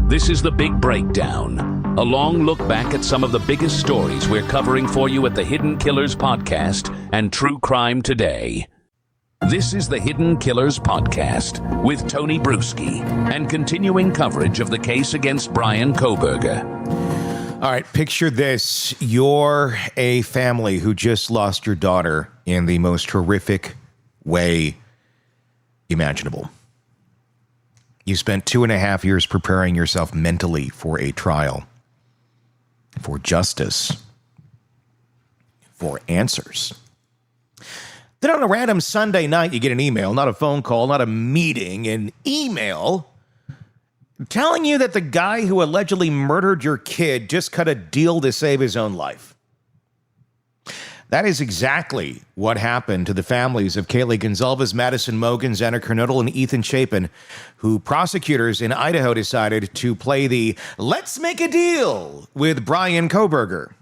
This is The Big Breakdown, a long look back at some of the biggest stories we're covering for you at the Hidden Killers Podcast and True Crime Today. This is the Hidden Killers Podcast with Tony Bruschi and continuing coverage of the case against Bryan Kohberger. All right, picture this. You're a family who just lost your daughter in the most horrific way imaginable. You spent 2.5 years preparing yourself mentally for a trial, for justice, for answers. Then on a random Sunday night, you get an email, not a phone call, not a meeting, an email telling you that the guy who allegedly murdered your kid just cut a deal to save his own life. That is exactly what happened to the families of Kaylee Goncalves, Madison Mogen, Xander Kernodle, and Ethan Chapin, who prosecutors in Idaho decided to play the let's make a deal with Bryan Kohberger.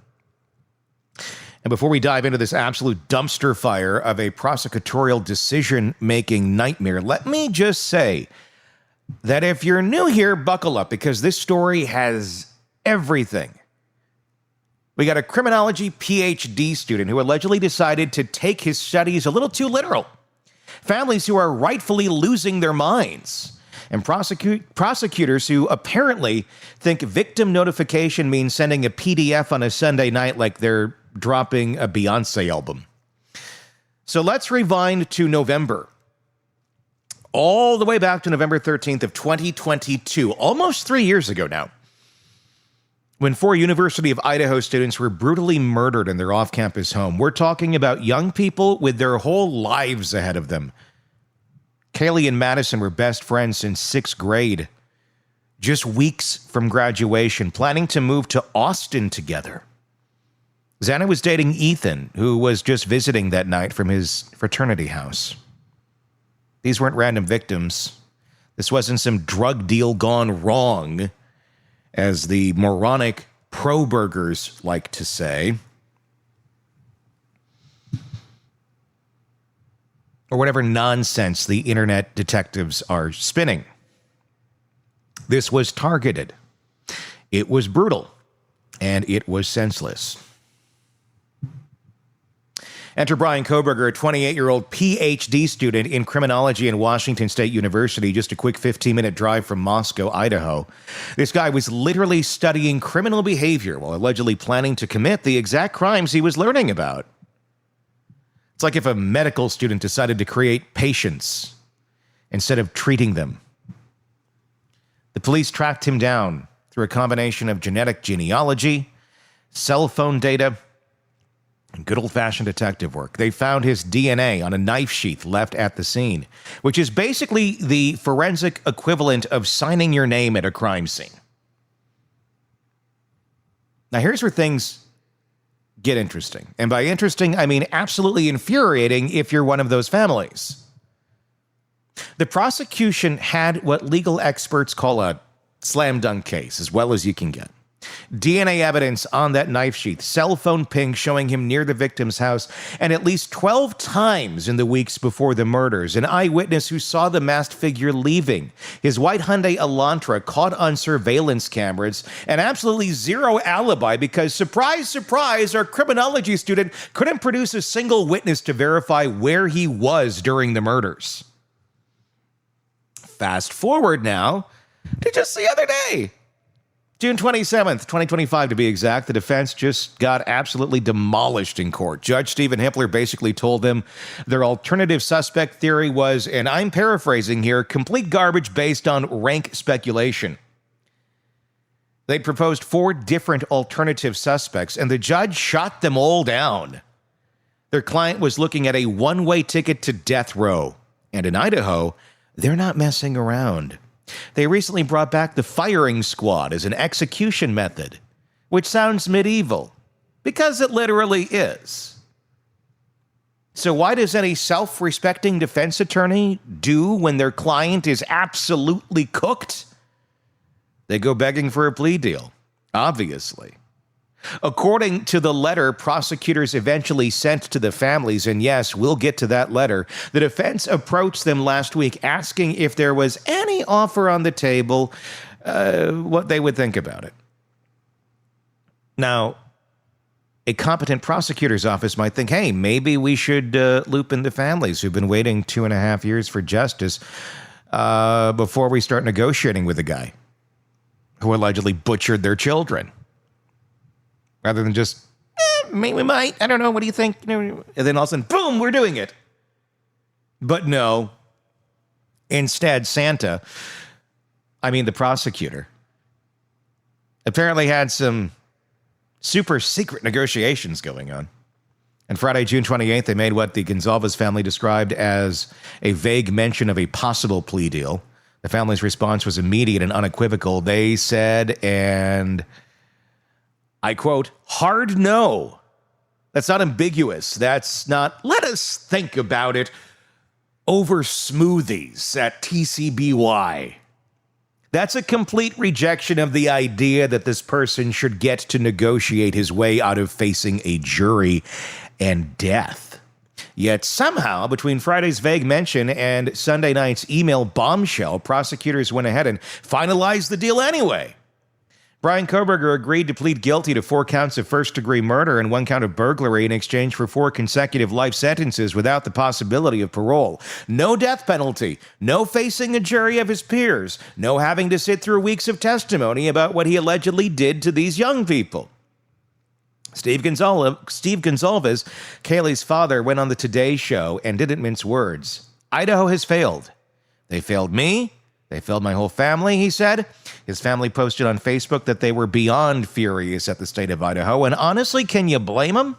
And before we dive into this absolute dumpster fire of a prosecutorial decision-making nightmare, let me just say that if you're new here, buckle up, because this story has everything. We got a criminology PhD student who allegedly decided to take his studies a little too literal. Families who are rightfully losing their minds. And prosecutors who apparently think victim notification means sending a PDF on a Sunday night like they're dropping a Beyonce album. So let's rewind to November. All the way back to November 13th of 2022, almost 3 years ago now, when 4 University of Idaho students were brutally murdered in their off-campus home. We're talking about young people with their whole lives ahead of them. Kaylee and Madison were best friends since 6th grade, just weeks from graduation, planning to move to Austin together. Xana was dating Ethan, who was just visiting that night from his fraternity house. These weren't random victims. This wasn't some drug deal gone wrong, as the moronic pro-burgers like to say, or whatever nonsense the internet detectives are spinning. This was targeted. It was brutal, and it was senseless. Enter Bryan Kohberger, a 28-year-old PhD student in criminology in Washington State University, just a quick 15-minute drive from Moscow, Idaho. This guy was literally studying criminal behavior while allegedly planning to commit the exact crimes he was learning about. It's like if a medical student decided to create patients instead of treating them. The police tracked him down through a combination of genetic genealogy, cell phone data, and good old-fashioned detective work. They found his DNA on a knife sheath left at the scene, which is basically the forensic equivalent of signing your name at a crime scene. Now, here's where things get interesting. And by interesting, I mean absolutely infuriating if you're one of those families. The prosecution had what legal experts call a slam dunk case, as well as you can get. DNA evidence on that knife sheath, cell phone ping showing him near the victim's house, and at least 12 times in the weeks before the murders, an eyewitness who saw the masked figure leaving, his white Hyundai Elantra caught on surveillance cameras, and absolutely zero alibi because, surprise, surprise, our criminology student couldn't produce a single witness to verify where he was during the murders. Fast forward now to just the other day. June 27th, 2025 to be exact, the defense just got absolutely demolished in court. Judge Stephen Hippler basically told them their alternative suspect theory was, and I'm paraphrasing here, complete garbage based on rank speculation. They proposed 4 different alternative suspects, and the judge shot them all down. Their client was looking at a one-way ticket to death row. And in Idaho, they're not messing around. They recently brought back the firing squad as an execution method, which sounds medieval, because it literally is. So why does any self-respecting defense attorney do when their client is absolutely cooked? They go begging for a plea deal, obviously. According to the letter prosecutors eventually sent to the families, and yes, we'll get to that letter, the defense approached them last week asking if there was any offer on the table what they would think about it. Now, a competent prosecutor's office might think, hey, maybe we should loop in the families who've been waiting 2.5 years for justice before we start negotiating with the guy who allegedly butchered their children. Rather than just, maybe we might, I don't know, what do you think? And then all of a sudden, boom, we're doing it. But no. Instead, the prosecutor, apparently had some super secret negotiations going on. And Friday, June 28th, they made what the Goncalves family described as a vague mention of a possible plea deal. The family's response was immediate and unequivocal. They said, and I quote, hard no. That's not ambiguous. That's not, let us think about it over smoothies at TCBY. That's a complete rejection of the idea that this person should get to negotiate his way out of facing a jury and death. Yet somehow, between Friday's vague mention and Sunday night's email bombshell, prosecutors went ahead and finalized the deal anyway. Bryan Kohberger agreed to plead guilty to 4 counts of first-degree murder and 1 count of burglary in exchange for 4 consecutive life sentences without the possibility of parole. No death penalty, no facing a jury of his peers, no having to sit through weeks of testimony about what he allegedly did to these young people. Steve Goncalves, Kaylee's father, went on the Today Show and didn't mince words. Idaho has failed. They failed me. They failed my whole family, he said. His family posted on Facebook that they were beyond furious at the state of Idaho. And honestly, can you blame them?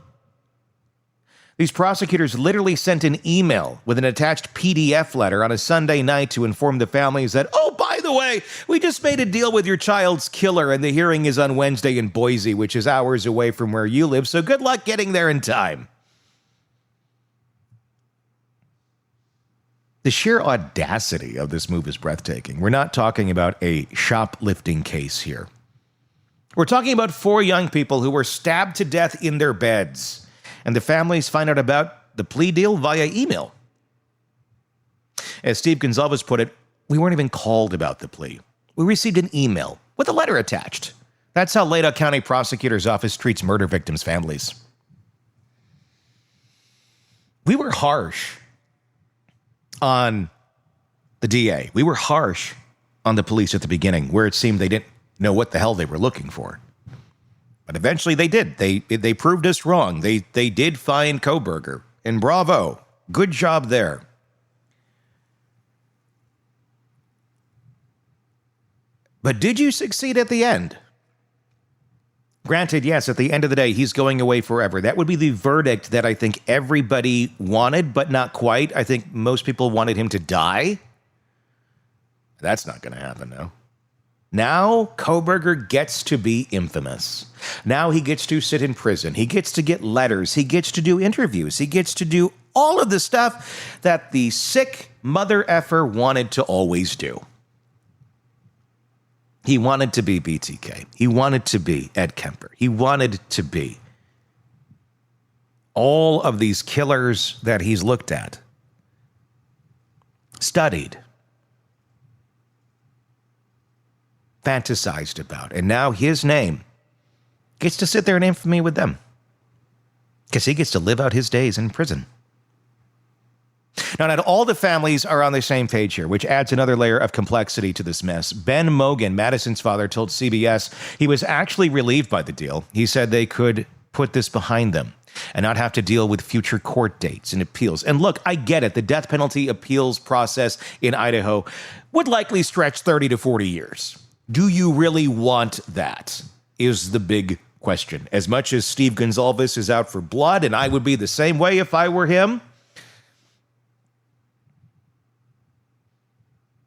These prosecutors literally sent an email with an attached PDF letter on a Sunday night to inform the families that, oh, by the way, we just made a deal with your child's killer and the hearing is on Wednesday in Boise, which is hours away from where you live, so good luck getting there in time. The sheer audacity of this move is breathtaking. We're not talking about a shoplifting case here. We're talking about 4 young people who were stabbed to death in their beds, and the families find out about the plea deal via email. As Steve Goncalves put it, we weren't even called about the plea. We received an email with a letter attached. That's how Ladau County Prosecutor's Office treats murder victims' families. We were harsh on the DA. We were harsh on the police at the beginning, where it seemed they didn't know what the hell they were looking for. But eventually they did. They proved us wrong. They did find Kohberger, and bravo. Good job there. But did you succeed at the end? Granted, yes, at the end of the day, he's going away forever. That would be the verdict that I think everybody wanted, but not quite. I think most people wanted him to die. That's not going to happen now. Now, Kohberger gets to be infamous. Now he gets to sit in prison. He gets to get letters. He gets to do interviews. He gets to do all of the stuff that the sick mother effer wanted to always do. He wanted to be BTK. He wanted to be Ed Kemper. He wanted to be all of these killers that he's looked at, studied, fantasized about. And now his name gets to sit there in infamy with them because he gets to live out his days in prison. Now, not all the families are on the same page here, which adds another layer of complexity to this mess. Ben Mogan, Madison's father, told CBS he was actually relieved by the deal. He said they could put this behind them and not have to deal with future court dates and appeals. And look, I get it. The death penalty appeals process in Idaho would likely stretch 30 to 40 years. Do you really want that? Is the big question. As much as Steve Goncalves is out for blood, and I would be the same way if I were him,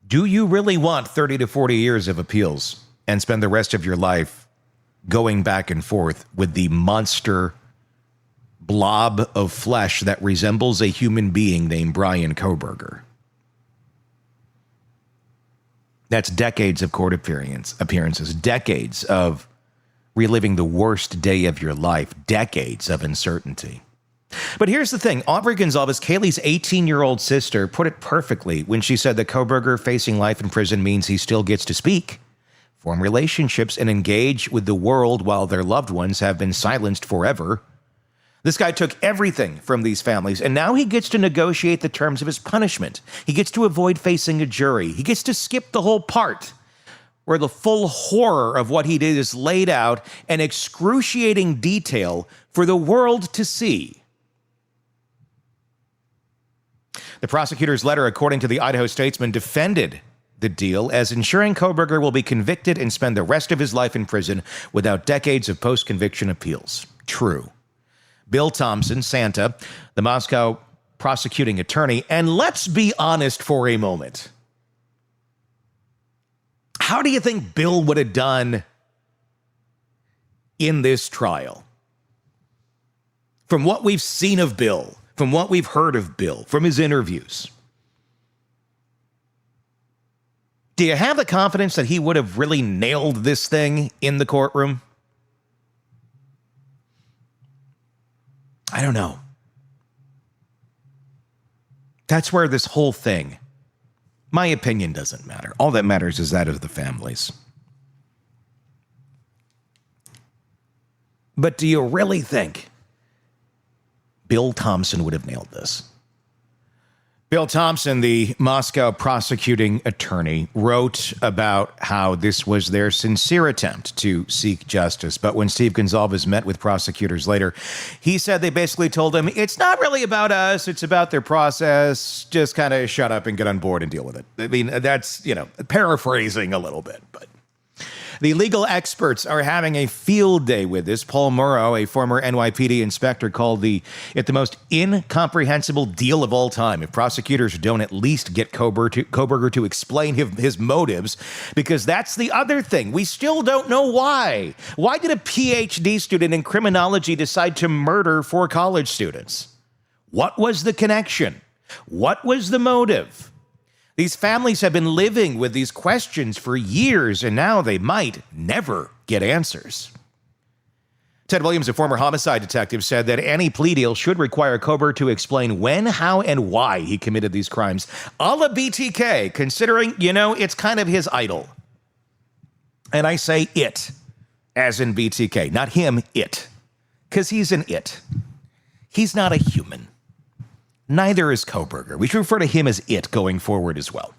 do you really want 30 to 40 years of appeals and spend the rest of your life going back and forth with the monster blob of flesh that resembles a human being named Bryan Kohberger? That's decades of court appearances, decades of reliving the worst day of your life, decades of uncertainty. But here's the thing. Aubrey Goncalves, Kaylee's 18-year-old sister, put it perfectly when she said that Kohberger facing life in prison means he still gets to speak form relationships, and engage with the world while their loved ones have been silenced forever. This guy took everything from these families, and now he gets to negotiate the terms of his punishment. He gets to avoid facing a jury. He gets to skip the whole part where the full horror of what he did is laid out in excruciating detail for the world to see. The prosecutor's letter, according to the Idaho Statesman, defended the deal as ensuring Kohberger will be convicted and spend the rest of his life in prison without decades of post-conviction appeals. True. Bill Thompson, Santa, the Moscow prosecuting attorney, and let's be honest for a moment. How do you think Bill would have done in this trial? From what we've seen of Bill, from what we've heard of Bill, from his interviews, do you have the confidence that he would have really nailed this thing in the courtroom? I don't know. That's where this whole thing, my opinion doesn't matter. All that matters is that of the families. But do you really think Bill Thompson would have nailed this? Bill Thompson, the Moscow prosecuting attorney, wrote about how this was their sincere attempt to seek justice. But when Steve Goncalves met with prosecutors later, he said they basically told him, it's not really about us, it's about their process. Just kind of shut up and get on board and deal with it. I mean, that's, paraphrasing a little bit, but the legal experts are having a field day with this. Paul Murrow, a former NYPD inspector, called it the most incomprehensible deal of all time if prosecutors don't at least get Kohberger to explain his motives, because that's the other thing. We still don't know why. Why did a PhD student in criminology decide to murder 4 college students? What was the connection? What was the motive? These families have been living with these questions for years, and now they might never get answers. Ted Williams, a former homicide detective, said that any plea deal should require Kohberger to explain when, how, and why he committed these crimes, a la BTK, considering, it's kind of his idol. And I say it, as in BTK, not him, it, because he's an it. He's not a human. Neither is Kohberger. We should refer to him as it going forward as well.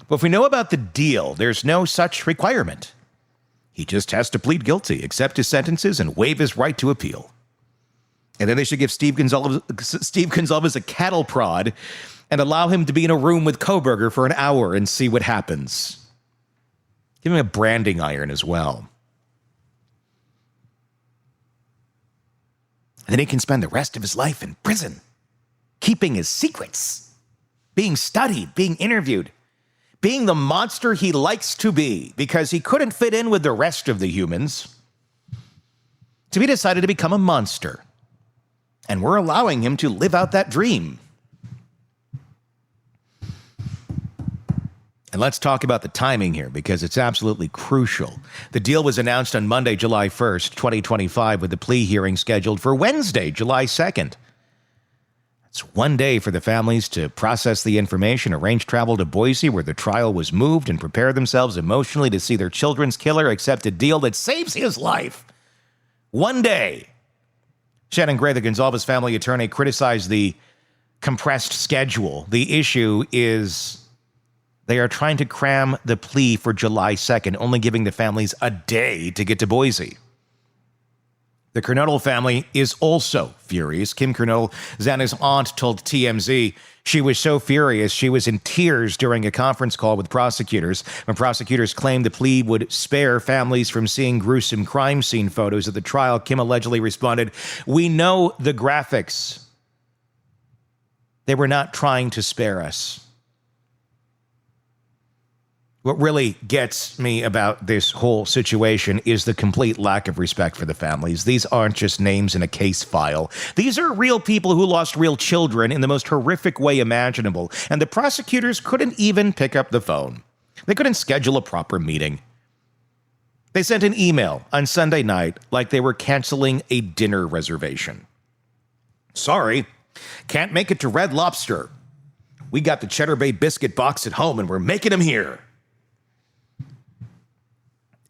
But if we know about the deal, there's no such requirement. He just has to plead guilty, accept his sentences, and waive his right to appeal. And then they should give Steve Goncalves a cattle prod and allow him to be in a room with Kohberger for an hour and see what happens. Give him a branding iron as well. And then he can spend the rest of his life in prison, keeping his secrets, being studied, being interviewed, being the monster he likes to be because he couldn't fit in with the rest of the humans. So he decided to become a monster. And we're allowing him to live out that dream. And let's talk about the timing here, because it's absolutely crucial. The deal was announced on Monday, July 1st, 2025, with the plea hearing scheduled for Wednesday, July 2nd. That's one day for the families to process the information, arrange travel to Boise, where the trial was moved, and prepare themselves emotionally to see their children's killer accept a deal that saves his life. One day. Shannon Gray, the Goncalves family attorney, criticized the compressed schedule. The issue is they are trying to cram the plea for July 2nd, only giving the families a day to get to Boise. The Kernodle family is also furious. Kim Kernodle, Xana's aunt, told TMZ she was so furious she was in tears during a conference call with prosecutors. When prosecutors claimed the plea would spare families from seeing gruesome crime scene photos at the trial, Kim allegedly responded, "We know the graphics. They were not trying to spare us." What really gets me about this whole situation is the complete lack of respect for the families. These aren't just names in a case file. These are real people who lost real children in the most horrific way imaginable, and the prosecutors couldn't even pick up the phone. They couldn't schedule a proper meeting. They sent an email on Sunday night like they were canceling a dinner reservation. "Sorry, can't make it to Red Lobster. We got the Cheddar Bay biscuit box at home and we're making them here."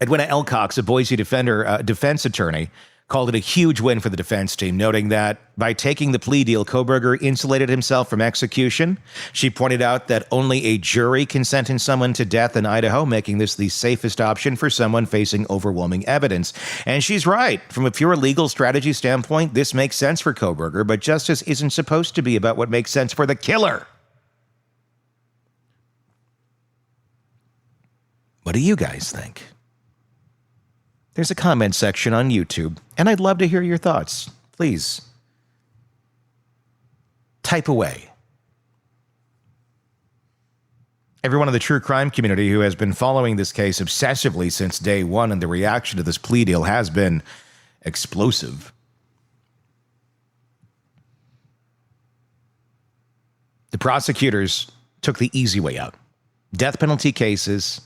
Edwina Elcox, a Boise defense attorney, called it a huge win for the defense team, noting that by taking the plea deal, Kohberger insulated himself from execution. She pointed out that only a jury can sentence someone to death in Idaho, making this the safest option for someone facing overwhelming evidence. And she's right. From a pure legal strategy standpoint, this makes sense for Kohberger, but justice isn't supposed to be about what makes sense for the killer. What do you guys think? There's a comment section on YouTube, and I'd love to hear your thoughts. Please, type away. Everyone in the true crime community who has been following this case obsessively since day one, and the reaction to this plea deal has been explosive. The prosecutors took the easy way out. Death penalty cases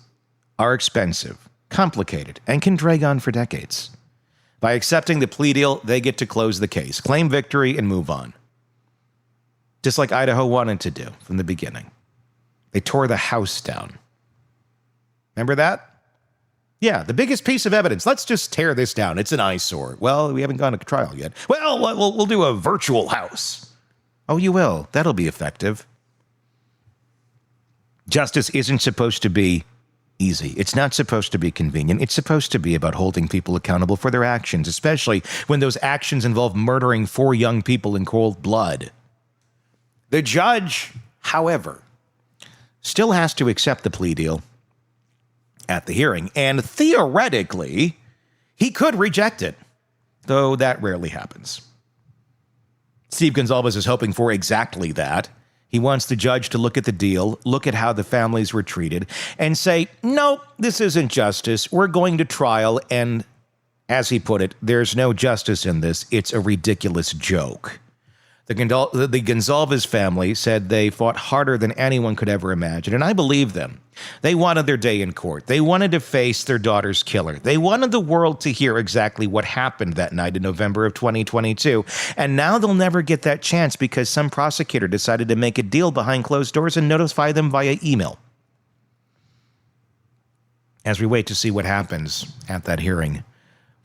are expensive, complicated, and can drag on for decades. By accepting the plea deal, they get to close the case, claim victory, and move on. Just like Idaho wanted to do from the beginning. They tore the house down. Remember that? Yeah, the biggest piece of evidence. Let's just tear this down. It's an eyesore. Well, we haven't gone to trial yet. Well, we'll do a virtual house. Oh, you will. That'll be effective. Justice isn't supposed to be easy. It's not supposed to be convenient. It's supposed to be about holding people accountable for their actions, especially when those actions involve murdering 4 young people in cold blood. The judge, however, still has to accept the plea deal at the hearing, and theoretically, he could reject it, though that rarely happens. Steve Goncalves is hoping for exactly that. He wants the judge to look at the deal, look at how the families were treated, and say, no, this isn't justice. We're going to trial, and as he put it, there's no justice in this. It's a ridiculous joke. The Goncalves family said they fought harder than anyone could ever imagine, and I believe them. They wanted their day in court. They wanted to face their daughter's killer. They wanted the world to hear exactly what happened that night in November of 2022, and now they'll never get that chance because some prosecutor decided to make a deal behind closed doors and notify them via email. As we wait to see what happens at that hearing,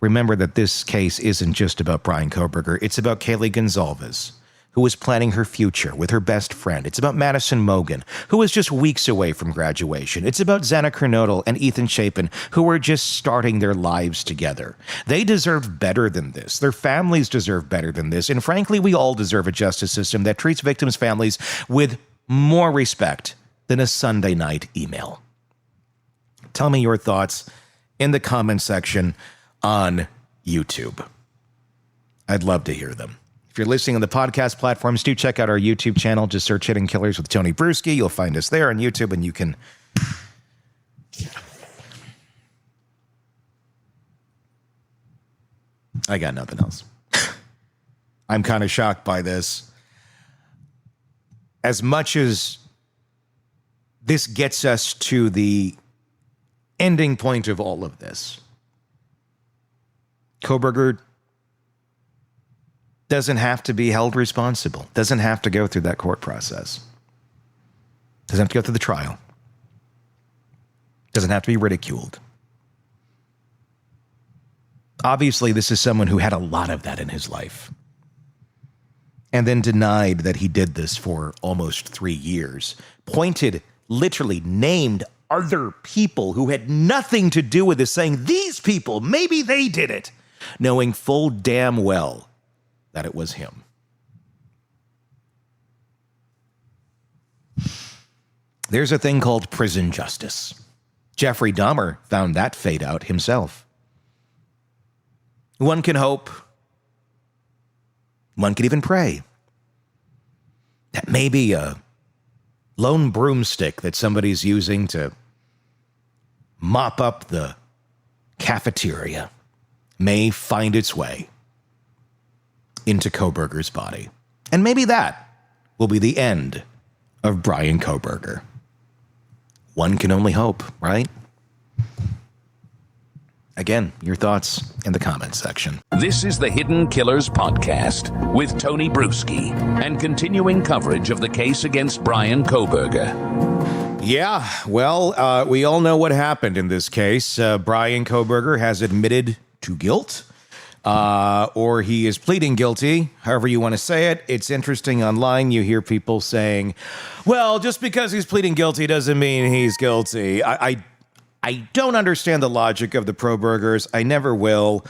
remember that this case isn't just about Bryan Kohberger. It's about Kaylee Goncalves, who was planning her future with her best friend. It's about Madison Mogen, who was just weeks away from graduation. It's about Xana Kernodle and Ethan Chapin, who were just starting their lives together. They deserve better than this. Their families deserve better than this. And frankly, we all deserve a justice system that treats victims' families with more respect than a Sunday night email. Tell me your thoughts in the comment section on YouTube. I'd love to hear them. If you're listening on the podcast platforms, do check out our YouTube channel. Just search Hidden Killers with Tony Bruschi. You'll find us there on YouTube, and you can... I got nothing else. I'm kind of shocked by this. As much as this gets us to the ending point of all of this, Kohberger doesn't have to be held responsible, doesn't have to go through that court process, doesn't have to go through the trial, doesn't have to be ridiculed. Obviously, this is someone who had a lot of that in his life and then denied that he did this for almost 3 years, pointed, literally named other people who had nothing to do with this, saying, these people, maybe they did it, knowing full damn well that it was him. There's a thing called prison justice. Jeffrey Dahmer found that fate out himself. One can hope, one can even pray, that maybe a lone broomstick that somebody's using to mop up the cafeteria may find its way into Kohberger's body. And maybe that will be the end of Bryan Kohberger. One can only hope, right? Again, your thoughts in the comments section. This is the Hidden Killers Podcast with Tony Bruschi and continuing coverage of the case against Bryan Kohberger. Yeah, well, we all know what happened in this case. Bryan Kohberger has admitted to guilt, or he is pleading guilty, however you want to say it. It's interesting online. You hear people saying, well, just because he's pleading guilty doesn't mean he's guilty. I don't understand the logic of the Kohbergers. I never will,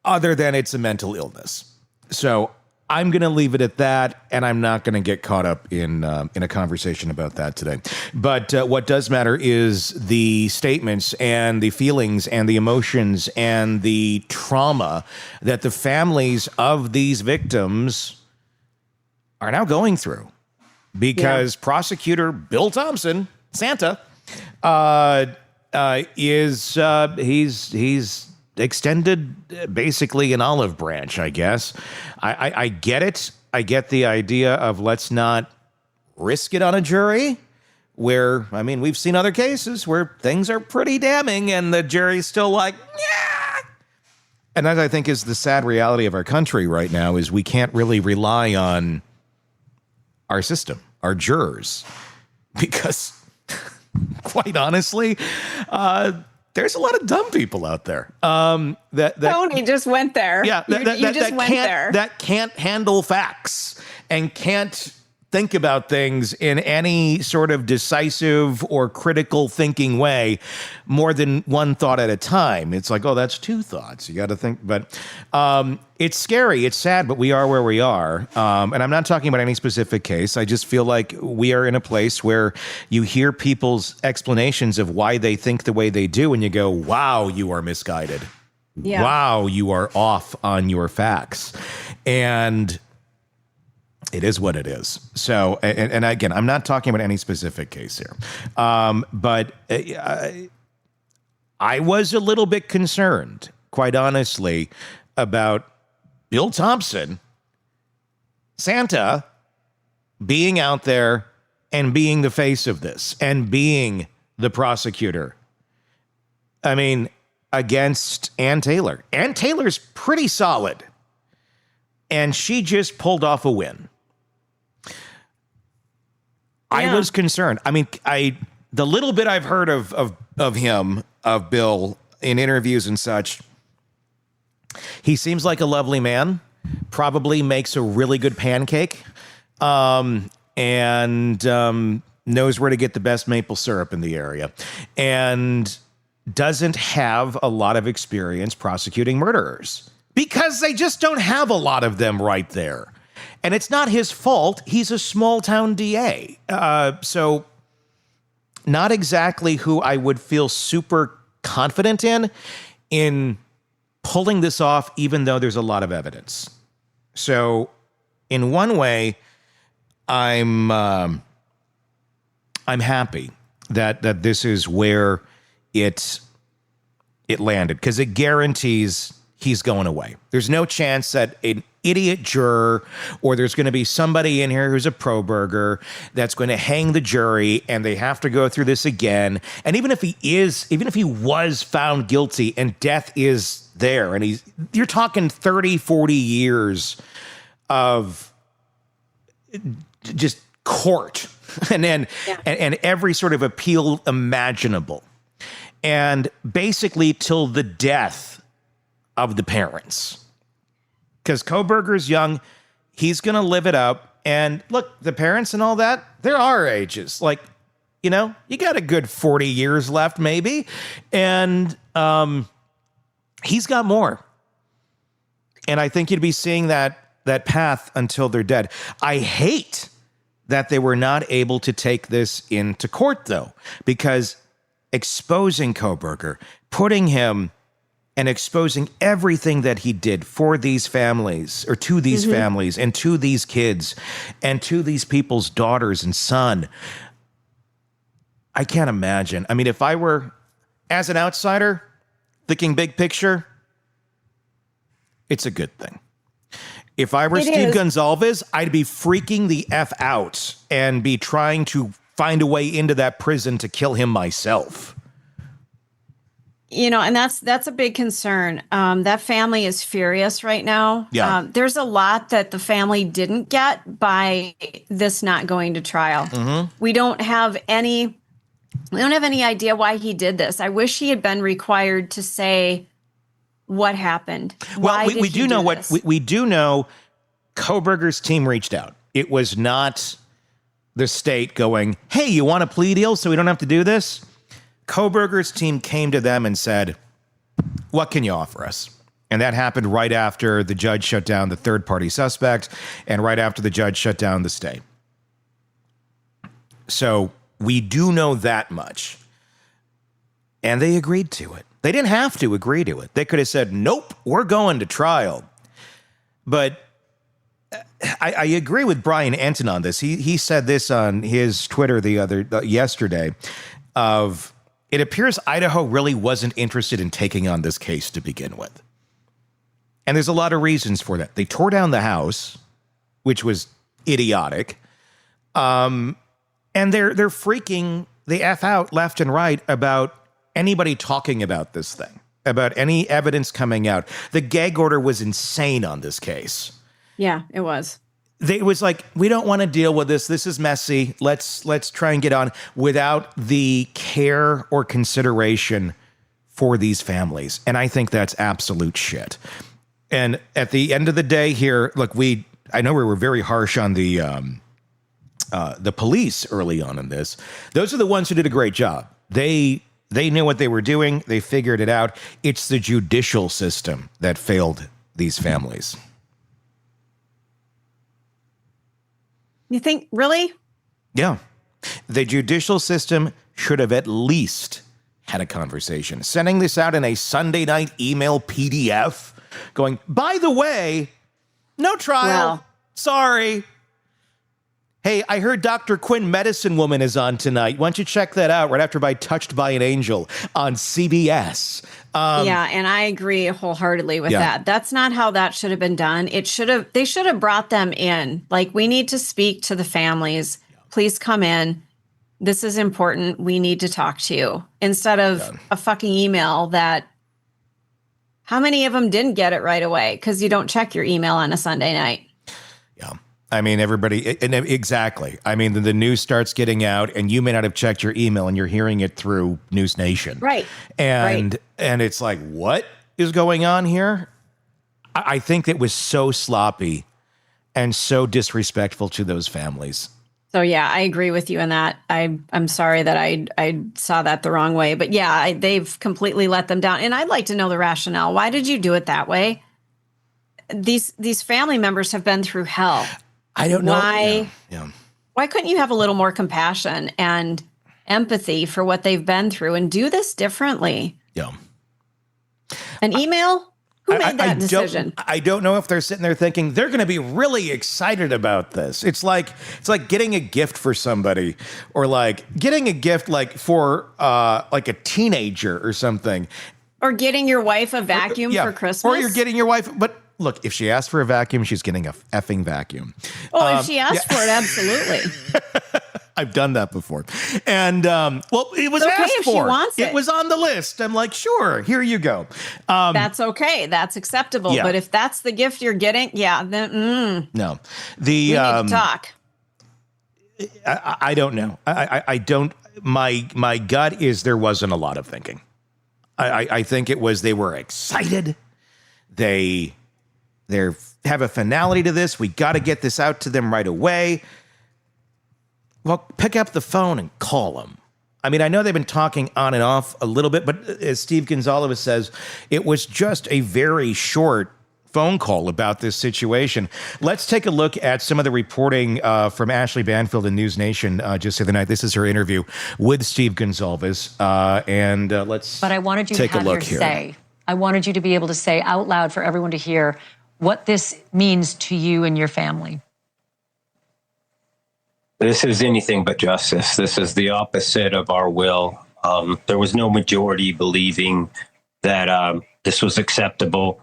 other than it's a mental illness. So I'm going to leave it at that, and I'm not going to get caught up in a conversation about that today. But what does matter is the statements and the feelings and the emotions and the trauma that the families of these victims are now going through. Because prosecutor Bill Thompson, Santa, he's extended basically an olive branch, I guess. I get it. I get the idea of let's not risk it on a jury where, I mean, we've seen other cases where things are pretty damning and the jury's still like, yeah. And that, I think, is the sad reality of our country right now, is we can't really rely on our system, our jurors, because quite honestly, there's a lot of dumb people out there. Tony just went there. Yeah, that can't handle facts and can't think about things in any sort of decisive or critical thinking way more than one thought at a time. It's like, oh, that's two thoughts. You got to think. But it's scary. It's sad, but we are where we are. And I'm not talking about any specific case. I just feel like we are in a place where you hear people's explanations of why they think the way they do, and you go, wow, you are misguided. Yeah. Wow, you are off on your facts. And it is what it is. So, and again, I'm not talking about any specific case here. But I was a little bit concerned, quite honestly, about Bill Thompson, Santa, being out there and being the face of this and being the prosecutor. I mean, against Ann Taylor. Ann Taylor's pretty solid, and she just pulled off a win. I was concerned. I mean, the little bit I've heard of him, of Bill, in interviews and such, he seems like a lovely man, probably makes a really good pancake, and knows where to get the best maple syrup in the area, and doesn't have a lot of experience prosecuting murderers because they just don't have a lot of them right there. And it's not his fault. He's a small town DA. So not exactly who I would feel super confident in pulling this off, even though there's a lot of evidence. So in one way, I'm happy that this is where it landed, because it guarantees he's going away. There's no chance that an idiot juror, or there's going to be somebody in here who's a Kohberger that's going to hang the jury, and they have to go through this again. And even if he was found guilty and death is there, and you're talking 30, 40 years of just court and then and every sort of appeal imaginable. And basically till the death of the parents. Because Kohberger's young, he's going to live it up. And look, the parents and all that, they're our ages. Like, you know, you got a good 40 years left, maybe. And he's got more. And I think you'd be seeing that path until they're dead. I hate that they were not able to take this into court, though, because exposing Kohberger, putting him and exposing everything that he did for these families, or to these families, and to these kids, and to these people's daughters and son. I can't imagine. I mean, if I were, as an outsider, thinking big picture, it's a good thing. If I were Steve Goncalves, I'd be freaking the F out and be trying to find a way into that prison to kill him myself. And that's a big concern. That family is furious right now. Yeah. There's a lot that the family didn't get by this not going to trial. Mm-hmm. We don't have any idea why he did this. I wish he had been required to say what happened. Well, we do know what we do know. Kohberger's team reached out. It was not the state going, "Hey, you want a plea deal so we don't have to do this?" Kohberger's team came to them and said, "What can you offer us?" And that happened right after the judge shut down the third-party suspect and right after the judge shut down the stay. So we do know that much. And they agreed to it. They didn't have to agree to it. They could have said, "Nope, we're going to trial." But I agree with Brian Anton on this. He said this on his Twitter yesterday of, it appears Idaho really wasn't interested in taking on this case to begin with. And there's a lot of reasons for that. They tore down the house, which was idiotic. And they're freaking the F out left and right about anybody talking about this thing, about any evidence coming out. The gag order was insane on this case. Yeah, it was. It was like, we don't want to deal with this. This is messy. Let's try and get on, without the care or consideration for these families. And I think that's absolute shit. And at the end of the day here, look, I know we were very harsh on the police early on in this. Those are the ones who did a great job. They knew what they were doing. They figured it out. It's the judicial system that failed these families. You think, really? Yeah. The judicial system should have at least had a conversation. Sending this out in a Sunday night email PDF, going, "By the way, no trial. Well, sorry. Hey, I heard Dr. Quinn Medicine Woman is on tonight. Why don't you check that out right after Touched by an Angel on CBS." Yeah, and I agree wholeheartedly with that. That's not how that should have been done. They should have brought them in. Like, we need to speak to the families. Please come in. This is important. We need to talk to you. Instead of a fucking email that, how many of them didn't get it right away? Because you don't check your email on a Sunday night. Yeah. I mean, everybody, and exactly. I mean, the news starts getting out, and you may not have checked your email, and you're hearing it through News Nation. Right. And it's like, what is going on here? I think it was so sloppy and so disrespectful to those families. So, yeah, I agree with you in that. I'm sorry that I saw that the wrong way. But, yeah, they've completely let them down. And I'd like to know the rationale. Why did you do it that way? These family members have been through hell. I don't know. Why? Yeah. Why couldn't you have a little more compassion and empathy for what they've been through and do this differently? Yeah. An email? Who made that decision? I don't know if they're sitting there thinking they're going to be really excited about this. It's like getting a gift for somebody, or like getting a gift like for like a teenager or something. Or getting your wife a vacuum for Christmas. Or you're getting your wife, but look, if she asked for a vacuum, she's getting a effing vacuum. Oh, if she asked for it, absolutely. I've done that before. And, well, it was asked if for. She wants it. It was on the list. I'm like, sure, here you go. That's okay. That's acceptable. Yeah. But if that's the gift you're getting, then, no. We need to talk. I don't know. I don't. My gut is there wasn't a lot of thinking. I think it was they were excited. They have a finality to this. We got to get this out to them right away. Well, pick up the phone and call them. I mean, I know they've been talking on and off a little bit, but as Steve Goncalves says, it was just a very short phone call about this situation. Let's take a look at some of the reporting from Ashley Banfield in News Nation just the other night. This is her interview with Steve Goncalves, and let's But I wanted you to have your say. I wanted you to be able to say out loud for everyone to hear what this means to you and your family. This is anything but justice. This is the opposite of our will. There was no majority believing that this was acceptable.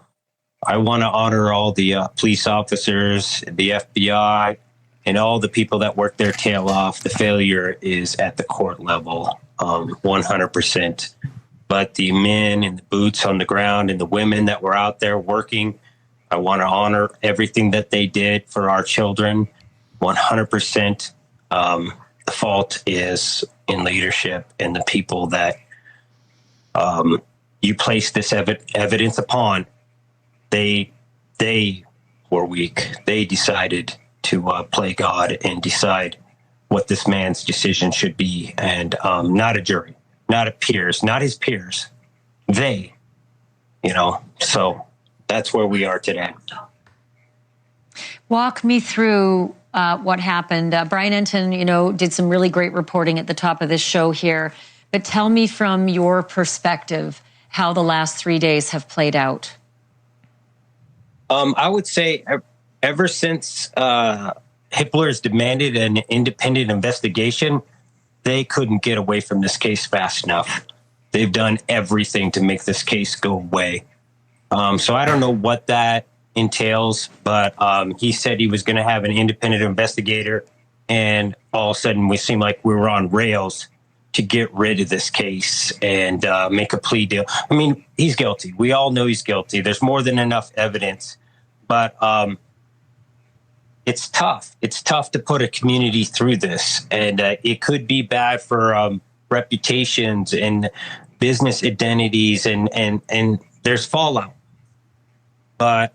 I want to honor all the police officers, the FBI, and all the people that work their tail off. The failure is at the court level, 100%. but the men and the boots on the ground and the women that were out there working, I want to honor everything that they did for our children. 100%. The fault is in leadership and the people that you place this evidence upon. They were weak. They decided to play God and decide what this man's decision should be, and not a jury, not his peers. They, so that's where we are today. Walk me through what happened. Brian Enton, did some really great reporting at the top of this show here, but tell me from your perspective how the last 3 days have played out. I would say ever since Hippler's demanded an independent investigation, they couldn't get away from this case fast enough. They've done everything to make this case go away. So I don't know what that entails, but he said he was going to have an independent investigator, and all of a sudden we seemed like we were on rails to get rid of this case and make a plea deal. I mean, he's guilty. We all know he's guilty. There's more than enough evidence, but it's tough. It's tough to put a community through this, and it could be bad for reputations and business identities, and there's fallout. But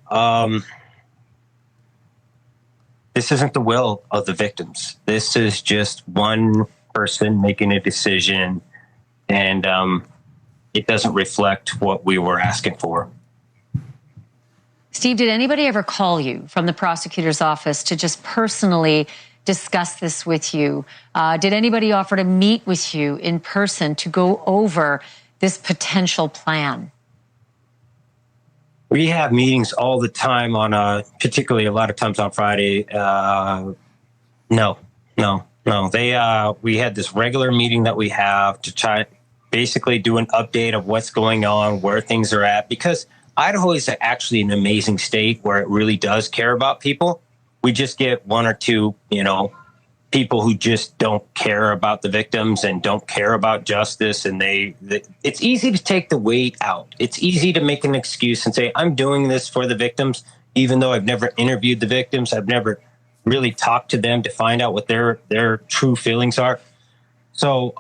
this isn't the will of the victims. This is just one person making a decision, and it doesn't reflect what we were asking for. Steve, did anybody ever call you from the prosecutor's office to just personally discuss this with you? Did anybody offer to meet with you in person to go over this potential plan? We have meetings all the time on, particularly a lot of times on Friday. No. We had this regular meeting that we have to try basically do an update of what's going on, where things are at, because Idaho is actually an amazing state where it really does care about people. We just get one or two, people who just don't care about the victims and don't care about justice. And it's easy to take the weight out. It's easy to make an excuse and say, I'm doing this for the victims, even though I've never interviewed the victims. I've never really talked to them to find out what their true feelings are. So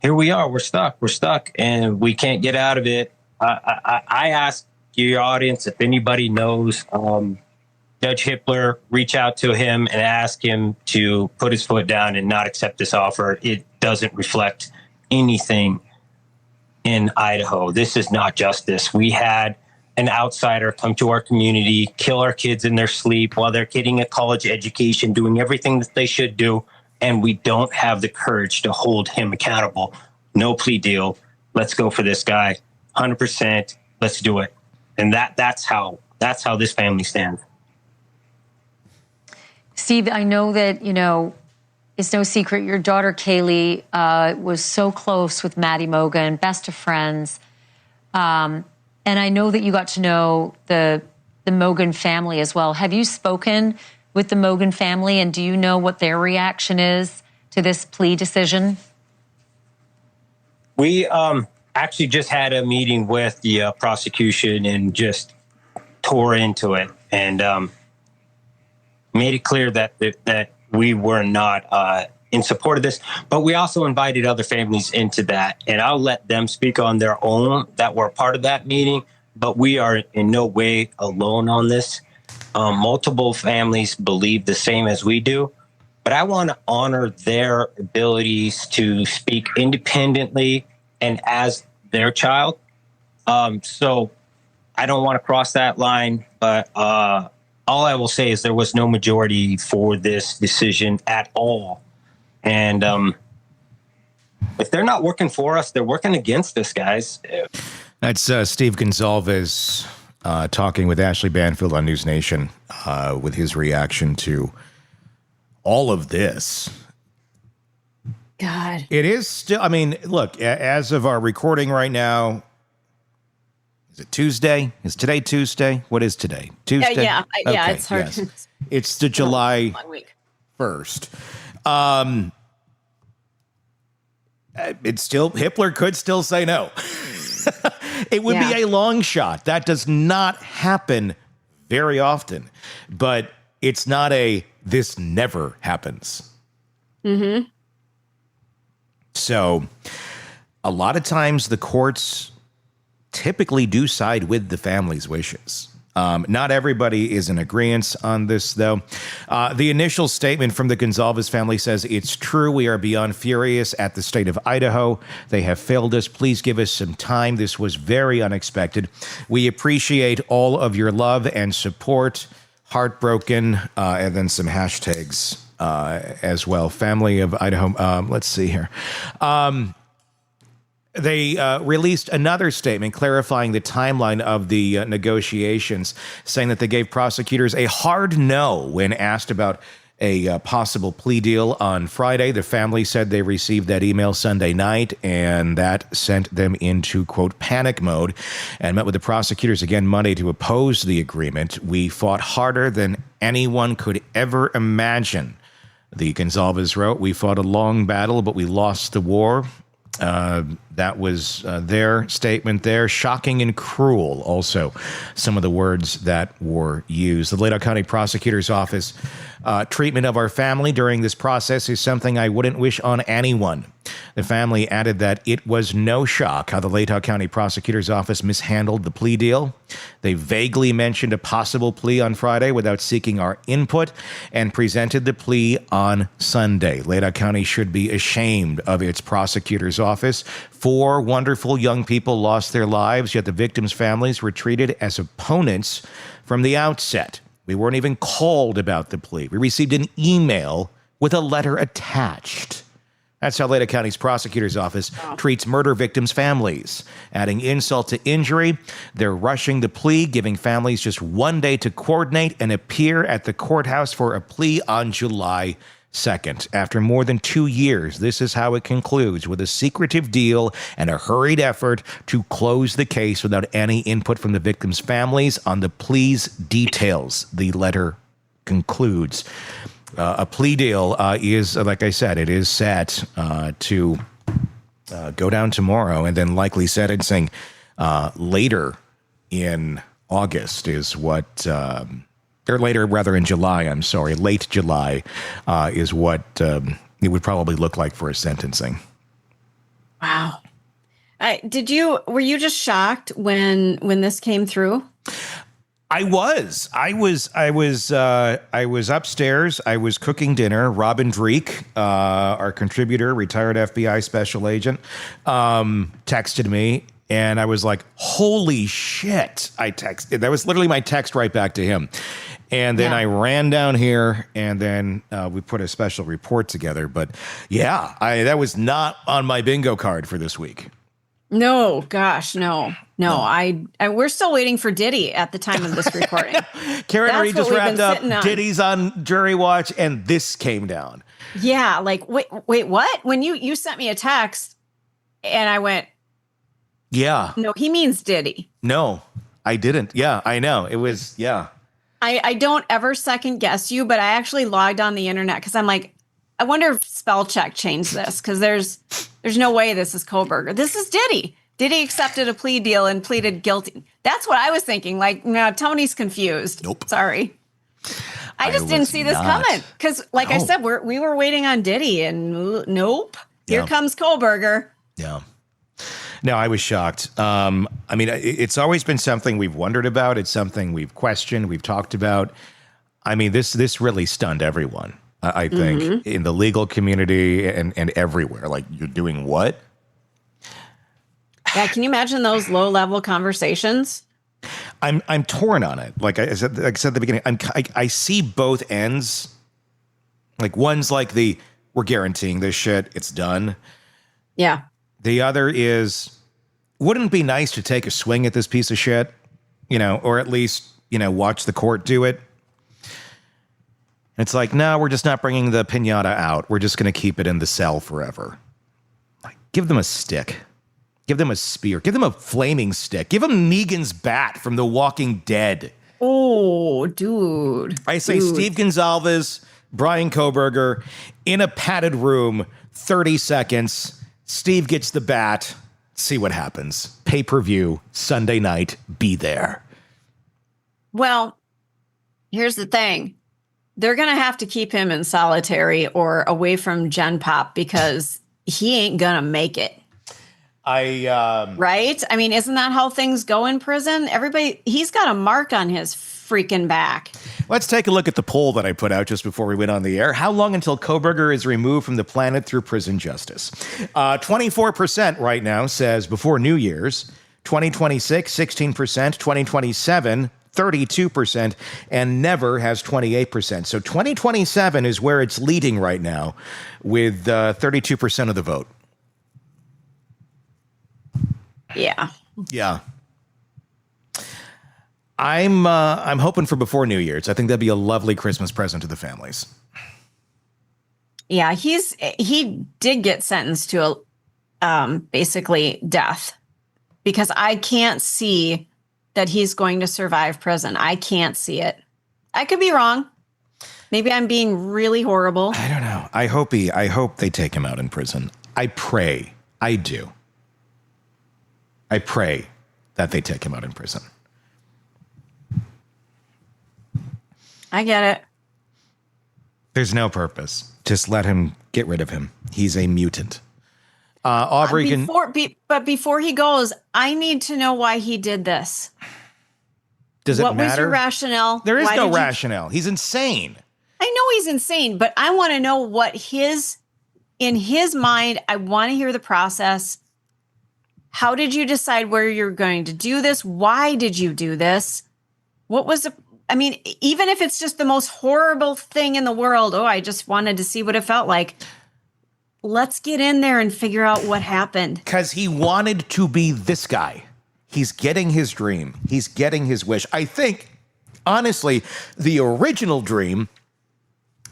here we are. We're stuck and we can't get out of it. I ask your audience if anybody knows Judge Hippler, reach out to him and ask him to put his foot down and not accept this offer. It doesn't reflect anything in Idaho. This is not justice. We had an outsider come to our community, kill our kids in their sleep while they're getting a college education, doing everything that they should do, and we don't have the courage to hold him accountable. No plea deal. Let's go for this guy. 100%. Let's do it. And that's how this family stands. Steve, I know that, it's no secret your daughter Kaylee was so close with Maddie Mogen, best of friends. And I know that you got to know the Mogen family as well. Have you spoken with the Mogen family, and do you know what their reaction is to this plea decision? We actually just had a meeting with the prosecution and just tore into it and made it clear that we were not in support of this, but we also invited other families into that. And I'll let them speak on their own that were part of that meeting, but we are in no way alone on this. Multiple families believe the same as we do, but I want to honor their abilities to speak independently and as their child. So I don't want to cross that line, but all I will say is there was no majority for this decision at all. And if they're not working for us, they're working against us, guys. That's Steve Goncalves talking with Ashley Banfield on News Nation with his reaction to all of this. God. It is still, look, as of our recording right now, is it Tuesday? Is today Tuesday? What is today? Tuesday? Yeah, Okay, it's hard. yes. It's the July Long week. 1st. Hitler could still say no. It would be a long shot. That does not happen very often, but it's not this never happens. Mm-hmm. So a lot of times the courts typically do side with the family's wishes. Not everybody is in agreement on this, though. The initial statement from the Goncalves family says, "It's true. We are beyond furious at the state of Idaho. They have failed us. Please give us some time. This was very unexpected. We appreciate all of your love and support. Heartbroken," and then some hashtags as well. Family of Idaho. Let's see here. They released another statement clarifying the timeline of the negotiations, saying that they gave prosecutors a hard no when asked about a possible plea deal on Friday. The family said they received that email Sunday night, and that sent them into, quote, panic mode, and met with the prosecutors again Monday to oppose the agreement. "We fought harder than anyone could ever imagine," the Goncalves wrote. "We fought a long battle, but we lost the war." That was their statement there. Shocking and cruel, also, some of the words that were used. The Latah County Prosecutor's Office treatment of our family during this process is something I wouldn't wish on anyone. The family added that it was no shock how the Latah County Prosecutor's Office mishandled the plea deal. They vaguely mentioned a possible plea on Friday without seeking our input and presented the plea on Sunday. Latah County should be ashamed of its prosecutor's office. 4 wonderful young people lost their lives, yet the victims' families were treated as opponents from the outset. We weren't even called about the plea. We received an email with a letter attached. That's how Latah County's prosecutor's office treats murder victims' families. Adding insult to injury, they're rushing the plea, giving families just 1 day to coordinate and appear at the courthouse for a plea on July 2nd. After more than 2 years, this is how it concludes, with a secretive deal and a hurried effort to close the case without any input from the victims' families on the plea's details. The letter concludes. A plea deal is, like I said, it is set to go down tomorrow, and then likely sentencing later in August is what, or later rather in July, I'm sorry, late July is what it would probably look like for a sentencing. Wow. Were you just shocked when this came through? I was upstairs. I was cooking dinner. Robin Dreek, our contributor, retired FBI special agent, texted me, and I was like, "Holy shit!" I texted. That was literally my text right back to him. And then I ran down here, and then we put a special report together. But yeah, that was not on my bingo card for this week. No, gosh, no. We're still waiting for Diddy at the time of this recording. Karen Reed just wrapped up Diddy's on jury watch, and this came down. Yeah, like, wait, what? When you sent me a text, and I went, yeah. No, he means Diddy. No, I didn't. Yeah, I know. It was, yeah. I don't ever second guess you, but I actually logged on the internet because I'm like, I wonder if spell check changed this, because there's no way this is Kohberger. This is Diddy. Diddy accepted a plea deal and pleaded guilty. That's what I was thinking. Like, no, Tony's confused. Nope. Sorry. I just didn't see this coming. Because, like I said, we were waiting on Diddy, and nope. Here comes Kohberger. Yeah. No, I was shocked. I mean, it's always been something we've wondered about. It's something we've questioned, we've talked about. I mean, this really stunned everyone, I think, in the legal community and everywhere. Like, you're doing what? Yeah, can you imagine those low-level conversations? I'm torn on it. Like I said at the beginning, I see both ends. Like, one's like we're guaranteeing this shit, it's done. Yeah. The other is, wouldn't it be nice to take a swing at this piece of shit? Or at least, watch the court do it. It's like, no, we're just not bringing the piñata out. We're just going to keep it in the cell forever. Like, give them a stick. Give them a spear. Give them a flaming stick. Give them Negan's bat from The Walking Dead. Oh, dude. I say Steve Goncalves, Bryan Kohberger, in a padded room, 30 seconds, Steve gets the bat. See what happens. Pay-per-view, Sunday night, be there. Well, here's the thing. They're going to have to keep him in solitary or away from Gen Pop because he ain't going to make it. Right? I mean, isn't that how things go in prison? He's got a mark on his freaking back. Let's take a look at the poll that I put out just before we went on the air. How long until Kohberger is removed from the planet through prison justice? 24% right now says before New Year's. 2026, 16%. 2027, 32%. And never has 28%. So 2027 is where it's leading right now with 32% of the vote. Yeah. Yeah. I'm hoping for before New Year's. I think that'd be a lovely Christmas present to the families. Yeah, he did get sentenced to basically death because I can't see that he's going to survive prison. I can't see it. I could be wrong. Maybe I'm being really horrible. I don't know. I hope they take him out in prison. I pray. I do. I pray that they take him out in prison. I get it. There's no purpose. Just let him, get rid of him. He's a mutant. Aubrey but before he goes, I need to know why he did this. Does it matter? What was your rationale? There is no rationale. He's insane. I know he's insane, but I want to know what in his mind, I want to hear the process. How did you decide where you're going to do this? Why did you do this? What was even if it's just the most horrible thing in the world, I just wanted to see what it felt like. Let's get in there and figure out what happened. Because he wanted to be this guy. He's getting his dream. He's getting his wish. I think, honestly, the original dream,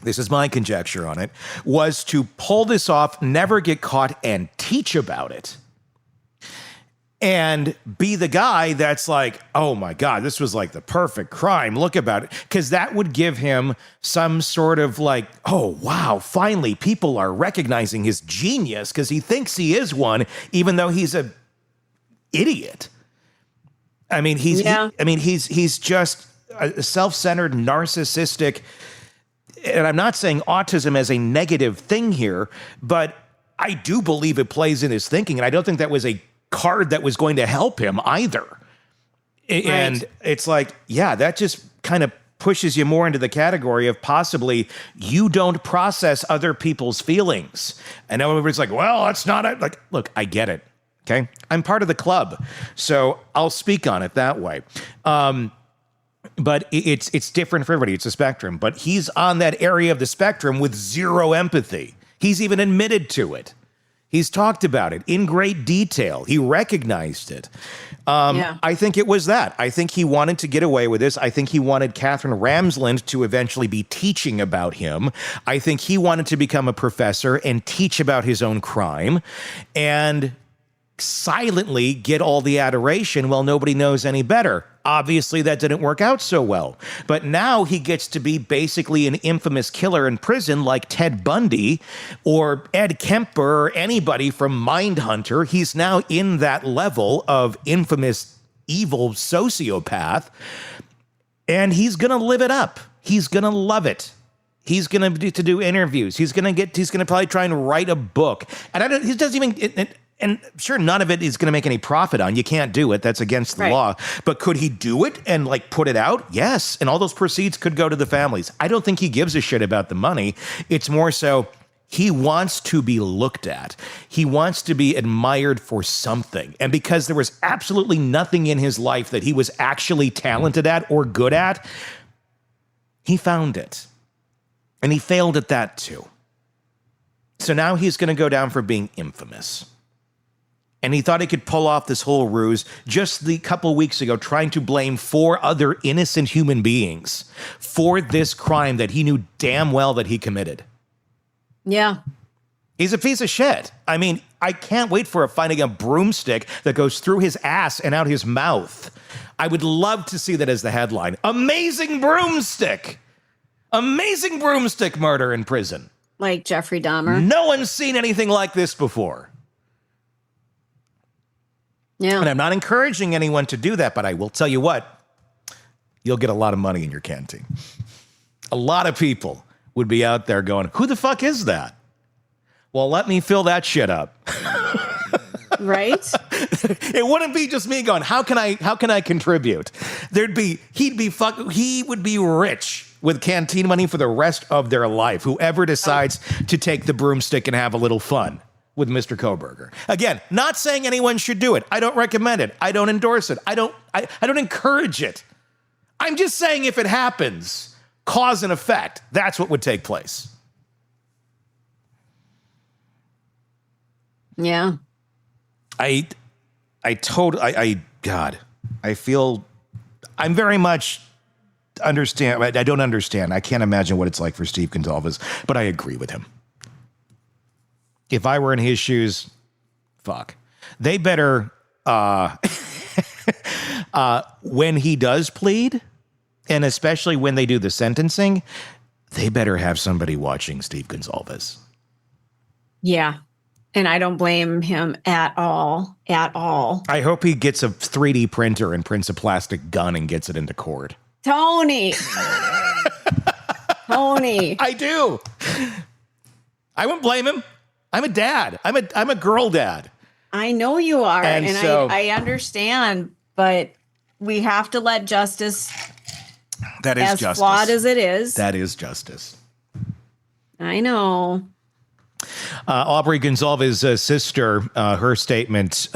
this is my conjecture on it, was to pull this off, never get caught, and teach about it. And be the guy that's like, oh my God, this was like the perfect crime. Look about it. Because that would give him some sort of like, oh wow, finally people are recognizing his genius because he thinks he is one, even though he's a idiot. I mean, he's just a self-centered, narcissistic. And I'm not saying autism as a negative thing here, but I do believe it plays in his thinking. And I don't think that was a card that was going to help him either. Right. And it's like, yeah, that just kind of pushes you more into the category of possibly you don't process other people's feelings. And everybody's like, well, that's not it. Like, look, I get it. Okay. I'm part of the club, so I'll speak on it that way. But it's different for everybody. It's a spectrum, but he's on that area of the spectrum with zero empathy. He's even admitted to it. He's talked about it in great detail. He recognized it. I think it was that. I think he wanted to get away with this. I think he wanted Catherine Ramsland to eventually be teaching about him. I think he wanted to become a professor and teach about his own crime and silently get all the adoration while nobody knows any better. Obviously, that didn't work out so well. But now he gets to be basically an infamous killer in prison like Ted Bundy or Ed Kemper or anybody from Mindhunter. He's now in that level of infamous evil sociopath, and he's going to live it up. He's going to love it. He's going to do interviews. He's going to probably try and write a book. And he doesn't even... And sure, none of it is going to make any profit on. You can't do it. That's against the law. But could he do it and like put it out? Yes. And all those proceeds could go to the families. I don't think he gives a shit about the money. It's more so he wants to be looked at. He wants to be admired for something. And because there was absolutely nothing in his life that he was actually talented at or good at, he found it. And he failed at that too. So now he's going to go down for being infamous. And he thought he could pull off this whole ruse just the couple weeks ago, trying to blame 4 other innocent human beings for this crime that he knew damn well that he committed. Yeah. He's a piece of shit. I mean, I can't wait for finding a broomstick that goes through his ass and out his mouth. I would love to see that as the headline. Amazing broomstick. Amazing broomstick murder in prison. Like Jeffrey Dahmer. No one's seen anything like this before. Yeah. And I'm not encouraging anyone to do that, but I will tell you what, you'll get a lot of money in your canteen. A lot of people would be out there going, who the fuck is that? Well, let me fill that shit up. Right? It wouldn't be just me going, how can I contribute? He would be rich with canteen money for the rest of their life. Whoever decides to take the broomstick and have a little fun with Mr. Kohberger. Again, not saying anyone should do it. I don't recommend it. I don't endorse it. I don't encourage it. I'm just saying if it happens, cause and effect, that's what would take place. Yeah. I feel I'm very much understand. I don't understand. I can't imagine what it's like for Steve Goncalves, but I agree with him. If I were in his shoes, fuck. They better, when he does plead, and especially when they do the sentencing, they better have somebody watching Steve Goncalves. Yeah. And I don't blame him at all. At all. I hope he gets a 3D printer and prints a plastic gun and gets it into court. Tony. Tony. I do. I wouldn't blame him. I'm a dad. I'm a girl dad. I know you are. And so, I understand, but we have to let justice, that is as justice. flawed as it is. That is justice. I know. Aubrey Goncalves' sister, her statement,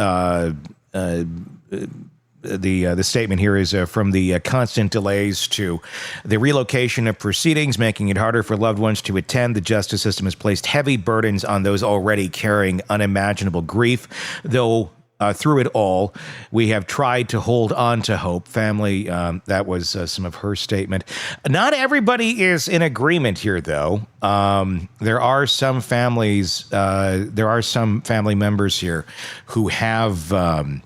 the statement here is from the constant delays to the relocation of proceedings, making it harder for loved ones to attend. The justice system has placed heavy burdens on those already carrying unimaginable grief, though through it all, we have tried to hold on to hope. Family, that was some of her statement. Not everybody is in agreement here, though. There are some family members here who have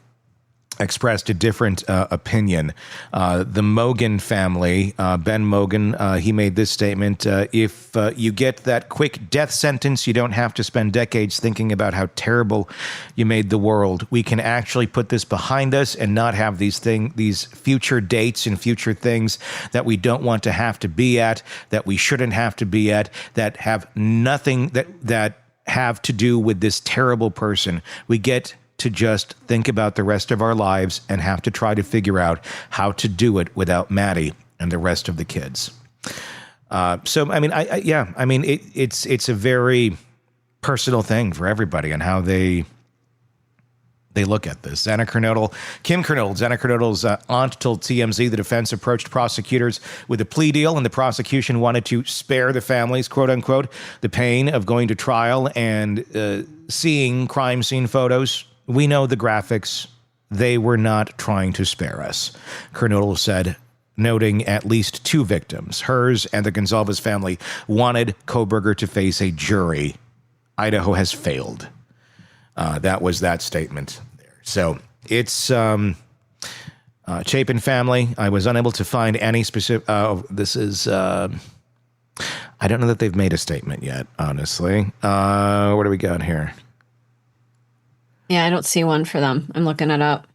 expressed a different opinion. The Mogan family, Ben Mogan, he made this statement: if you get that quick death sentence, you don't have to spend decades thinking about how terrible you made the world. We can actually put this behind us and not have these future dates and future things that we don't want to have to be at, that we shouldn't have to be at, that have nothing that have to do with this terrible person. We get to just think about the rest of our lives and have to try to figure out how to do it without Maddie and the rest of the kids. So, I mean, it's a very personal thing for everybody and how they look at this. Kim Kernodle, Xana Kernodle's aunt, told TMZ the defense approached prosecutors with a plea deal, and the prosecution wanted to spare the families, quote unquote, the pain of going to trial and seeing crime scene photos. We know the graphics. They were not trying to spare us, Kernodle said, noting at least two victims. Hers and the Goncalves family wanted Kohberger to face a jury. Idaho has failed. That was that statement there. So it's Chapin family. I was unable to find any specific. This is. I don't know that they've made a statement yet, honestly. What do we got here? Yeah, I don't see one for them. I'm looking it up.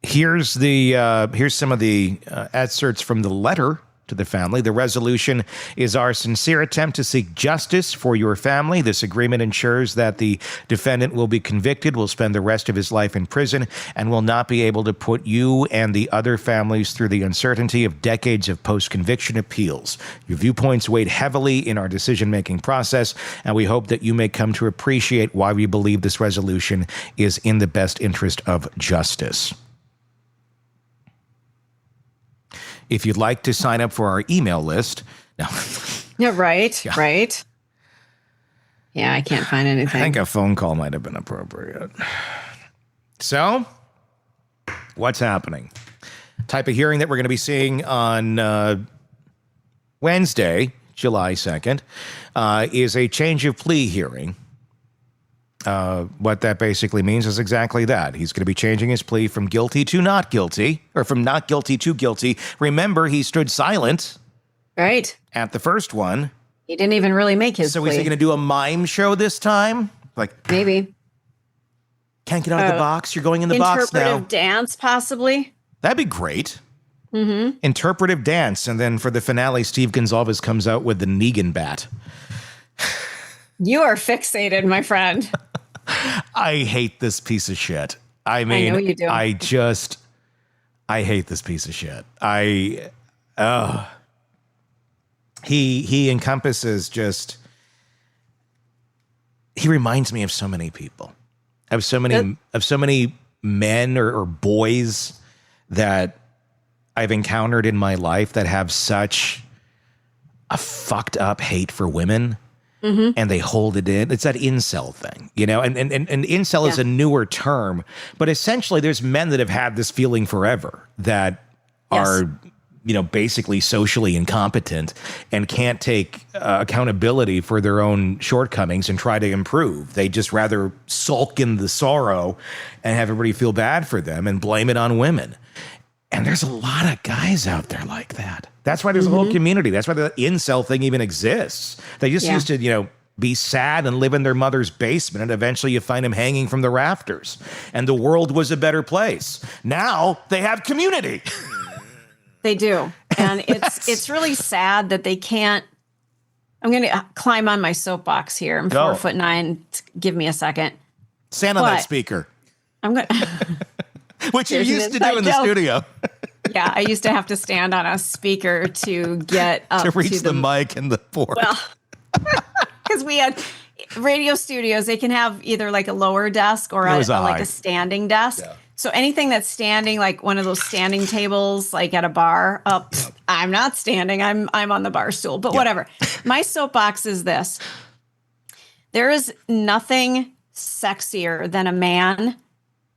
Here's some of the excerpts from the letter to the family. The resolution is our sincere attempt to seek justice for your family. This agreement ensures that the defendant will be convicted, will spend the rest of his life in prison, and will not be able to put you and the other families through the uncertainty of decades of post-conviction appeals. Your viewpoints weighed heavily in our decision-making process, and we hope that you may come to appreciate why we believe this resolution is in the best interest of justice. If you'd like to sign up for our email list. No. Yeah, right. Yeah. Right. Yeah, I can't find anything. I think a phone call might have been appropriate. So, what's happening? Type of hearing that we're going to be seeing on Wednesday, July 2nd, is a change of plea hearing. What that basically means is exactly that. He's going to be changing his plea from guilty to not guilty, or from not guilty to guilty. Remember, he stood silent. Right. At the first one. He didn't even really make his plea. So is he going to do a mime show this time? Like, maybe. Can't get out of the box. You're going in the box now. Interpretive dance, possibly. That'd be great. Mm-hmm. Interpretive dance. And then for the finale, Steve Goncalves comes out with the Negan bat. You are fixated, my friend. I hate this piece of shit. I mean, I know you do. I hate this piece of shit. He encompasses just, he reminds me of so many people, of so many men or boys that I've encountered in my life that have such a fucked up hate for women. Mm-hmm. And they hold it in. It's that incel thing, you know, and incel is a newer term, but essentially there's men that have had this feeling forever that are, you know, basically socially incompetent and can't take accountability for their own shortcomings and try to improve. They just rather sulk in the sorrow and have everybody feel bad for them and blame it on women. And there's a lot of guys out there like that. That's why there's a whole community. That's why the incel thing even exists. They just used to, you know, be sad and live in their mother's basement, and eventually you find them hanging from the rafters. And the world was a better place. Now they have community. They do. And it's really sad that they can't. I'm going to climb on my soapbox here. I'm 4'9". Give me a second. Stand on that speaker. I'm going to. Which you used to do in the studio. Yeah, I used to have to stand on a speaker to get up to reach the mic and the board. Well, because we had radio studios, they can have either like a lower desk or like a standing desk. Yeah. So anything that's standing, like one of those standing tables, like at a bar, I'm not standing. I'm on the bar stool, but whatever. My soapbox is this: there is nothing sexier than a man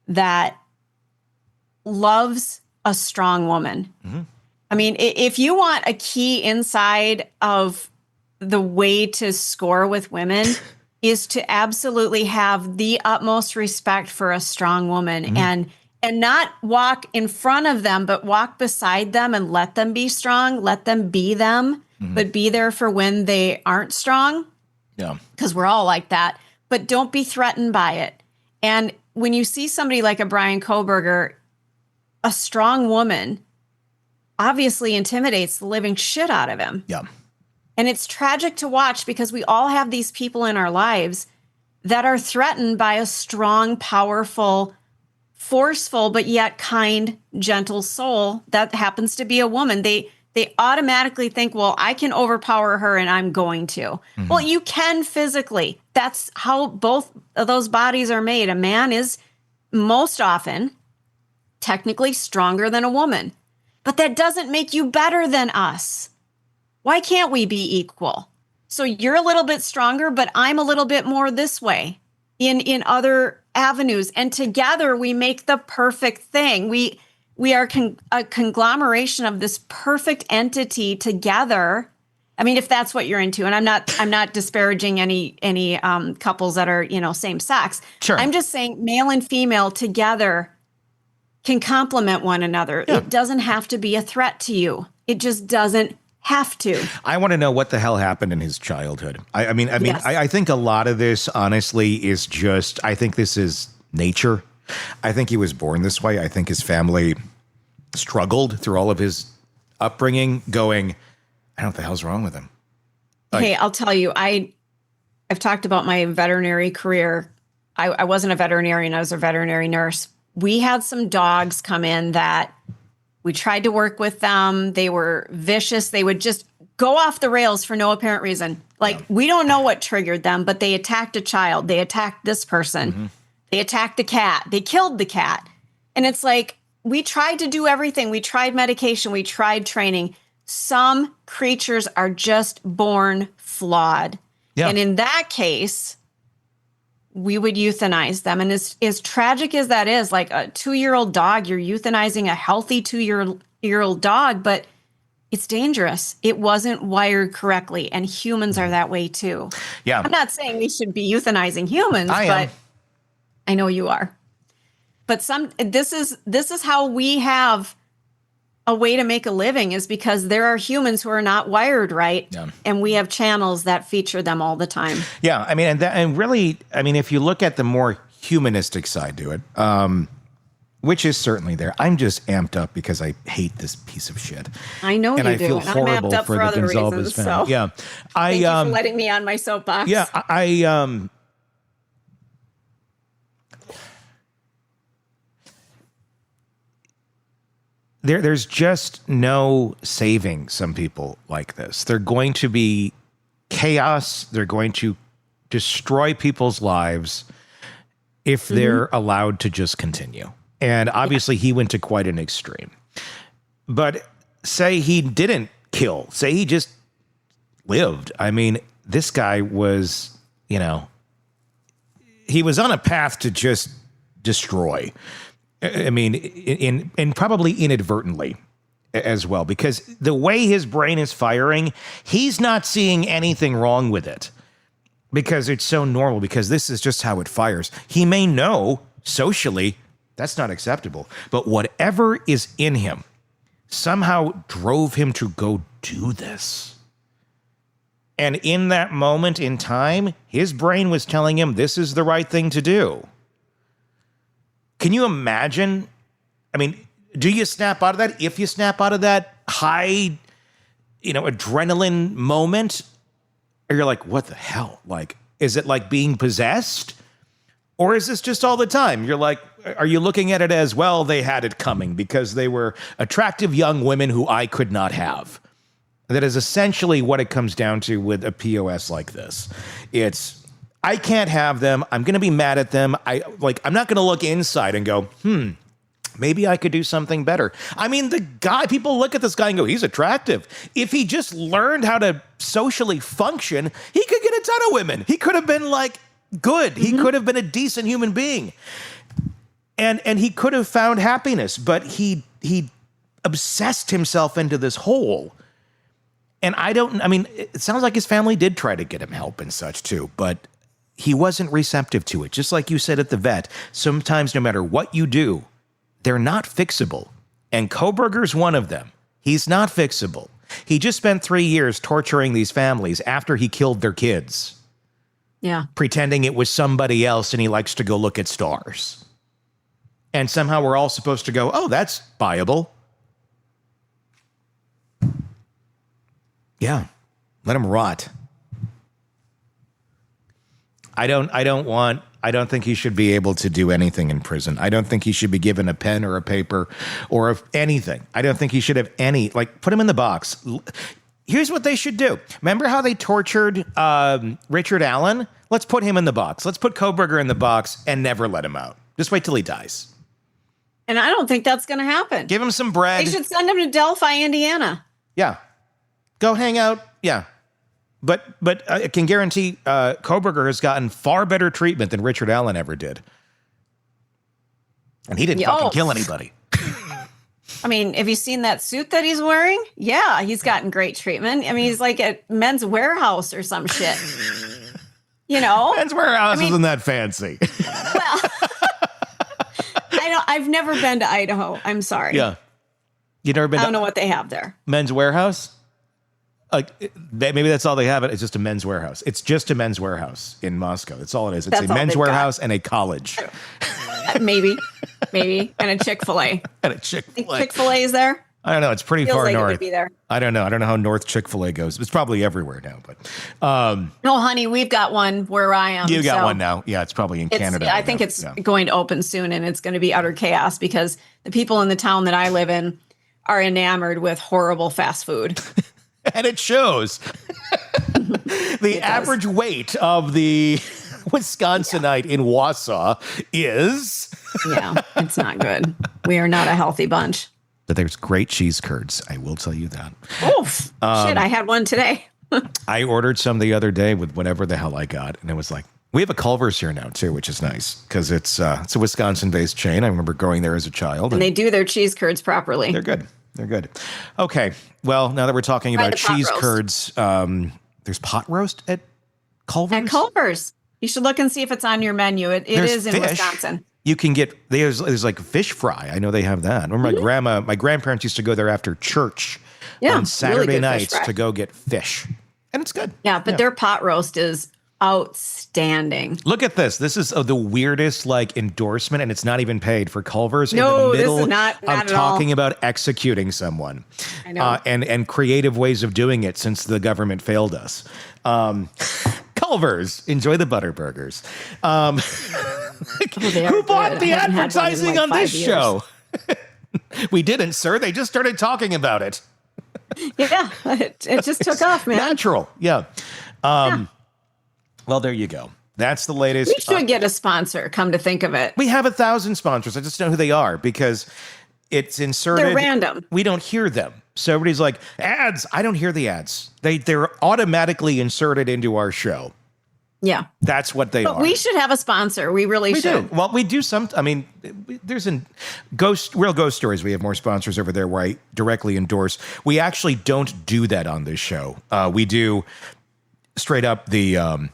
that loves a strong woman. Mm-hmm. I mean, if you want a key inside of the way to score with women is to absolutely have the utmost respect for a strong woman and not walk in front of them, but walk beside them and let them be strong, let them be them, but be there for when they aren't strong. Yeah. Because we're all like that, but don't be threatened by it. And when you see somebody like a Bryan Kohberger, a strong woman obviously intimidates the living shit out of him. Yeah. And it's tragic to watch because we all have these people in our lives that are threatened by a strong, powerful, forceful, but yet kind, gentle soul that happens to be a woman. They automatically think, well, I can overpower her and I'm going to. Mm-hmm. Well, you can physically. That's how both of those bodies are made. A man is most often technically stronger than a woman, but that doesn't make you better than us. Why can't we be equal? So you're a little bit stronger, but I'm a little bit more this way in other avenues. And together we make the perfect thing. We are a conglomeration of this perfect entity together. I mean, if that's what you're into, and I'm not disparaging any couples that are, you know, same sex. Sure. I'm just saying male and female together can complement one another. Yeah. It doesn't have to be a threat to you. It just doesn't have to. I want to know what the hell happened in his childhood. I mean, yes. I think a lot of this, honestly, is just, I think this is nature. I think he was born this way. I think his family struggled through all of his upbringing going, I don't know what the hell's wrong with him. Hey, I'll tell you, I've talked about my veterinary career. I wasn't a veterinarian. I was a veterinary nurse. We had some dogs come in that we tried to work with them. They were vicious. They would just go off the rails for no apparent reason. Like, we don't know what triggered them, but they attacked a child. They attacked this person. Mm-hmm. They attacked the cat. They killed the cat. And it's like, we tried to do everything. We tried medication. We tried training. Some creatures are just born flawed. Yeah. And in that case, we would euthanize them. And as tragic as that is, like a 2-year-old dog, you're euthanizing a healthy 2-year-old dog, but it's dangerous. It wasn't wired correctly, and humans are that way too. Yeah. I'm not saying we should be euthanizing humans, but I know you are. But this is how we have a way to make a living, is because there are humans who are not wired right, and we have channels that feature them all the time. Yeah, I mean, and really, I mean, if you look at the more humanistic side to it, which is certainly there. I'm just amped up because I hate this piece of shit. I know and you I do. feel And I'm horrible amped up for for the other Goncalves reasons. family. So Yeah, thank you for letting me on my soapbox. Yeah, There's just no saving some people like this. They're going to be chaos. They're going to destroy people's lives if they're allowed to just continue. And obviously he went to quite an extreme. But say he didn't kill, say he just lived. I mean, this guy was, he was on a path to just destroy. I mean, in probably inadvertently as well, because the way his brain is firing, he's not seeing anything wrong with it because it's so normal, because this is just how it fires. He may know socially that's not acceptable, but whatever is in him somehow drove him to go do this. And in that moment in time, his brain was telling him this is the right thing to do. Can you imagine? I mean, do you snap out of that? If you snap out of that high, adrenaline moment, or you're like, what the hell? Like, is it like being possessed? Or is this just all the time? You're like, are you looking at it as, well, they had it coming because they were attractive young women who I could not have? That is essentially what it comes down to with a POS like this. It's, I can't have them. I'm going to be mad at them. I'm not going to look inside and go, maybe I could do something better. I mean, the guy, people look at this guy and go, he's attractive. If he just learned how to socially function, he could get a ton of women. He could have been like good. He could have been a decent human being. And he could have found happiness, but he obsessed himself into this hole. And it sounds like his family did try to get him help and such too, but he wasn't receptive to it. Just like you said at the vet, sometimes no matter what you do, they're not fixable. And Kohberger's one of them. He's not fixable. He just spent 3 years torturing these families after he killed their kids. Yeah. Pretending it was somebody else and he likes to go look at stars. And somehow we're all supposed to go, oh, that's viable. Yeah. Let him rot. I don't think he should be able to do anything in prison. I don't think he should be given a pen or a paper or anything. I don't think he should have put him in the box. Here's what they should do. Remember how they tortured Richard Allen? Let's put him in the box. Let's put Kohberger in the box and never let him out. Just wait till he dies. And I don't think that's going to happen. Give him some bread. They should send him to Delphi, Indiana. Yeah. Go hang out. Yeah. But I can guarantee Kohberger has gotten far better treatment than Richard Allen ever did. And he didn't fucking kill anybody. I mean, have you seen that suit that he's wearing? Yeah, he's gotten great treatment. I mean, he's like at Men's Warehouse or some shit. Men's Warehouse isn't that fancy. Well, I've never been to Idaho. I'm sorry. Yeah. You never been I don't know what they have there. Men's Warehouse? Maybe that's all they have. It's just a Men's Warehouse. It's just a Men's Warehouse in Moscow. That's all it is. It's a Men's Warehouse and a college. Maybe. And a Chick-fil-A. And a Chick-fil-A. Chick-fil-A is there? I don't know. It's pretty Feels far like north. It would be there. I don't know. I don't know how north Chick-fil-A goes. It's probably everywhere now. But no, honey, we've got one where I am. You got one now. Yeah, it's probably in Canada. I think it's going to open soon, and it's going to be utter chaos because the people in the town that I live in are enamored with horrible fast food. And it shows. The average weight of the Wisconsinite in Wausau is... Yeah, it's not good. We are not a healthy bunch. But there's great cheese curds. I will tell you that. Oof. Shit, I had one today. I ordered some the other day with whatever the hell I got. And it was like, we have a Culver's here now, too, which is nice. Because it's a Wisconsin-based chain. I remember going there as a child. And they do their cheese curds properly. They're good. They're good. Okay. Well, now that we're talking about cheese curds, there's pot roast at Culver's? At Culver's. You should look and see if it's on your menu. It is in Wisconsin. You can get, there's like fish fry. I know they have that. I remember my grandparents used to go there after church on Saturday nights to go get fish. And it's good. Yeah, but their pot roast is outstanding. Look at this. This is the weirdest endorsement, and it's not even paid for Culver's No, in the this middle is not of at talking all. about executing someone. I know. And creative ways of doing it since the government failed us. Culver's, enjoy the butter burgers. Who bought the advertising on this show? We didn't, sir. They just started talking about it. Yeah, it just took off, man. Natural. Yeah. Well, there you go. That's the latest. We should get a sponsor, come to think of it. We have 1,000 sponsors. I just don't know who they are because it's inserted. They're random. We don't hear them. So everybody's like, ads. I don't hear the ads. They're automatically inserted into our show. Yeah. That's what they are. But we should have a sponsor. We really should. Do. Well, we do some. I mean, there's real ghost stories. We have more sponsors over there where I directly endorse. We actually don't do that on this show. We do straight up the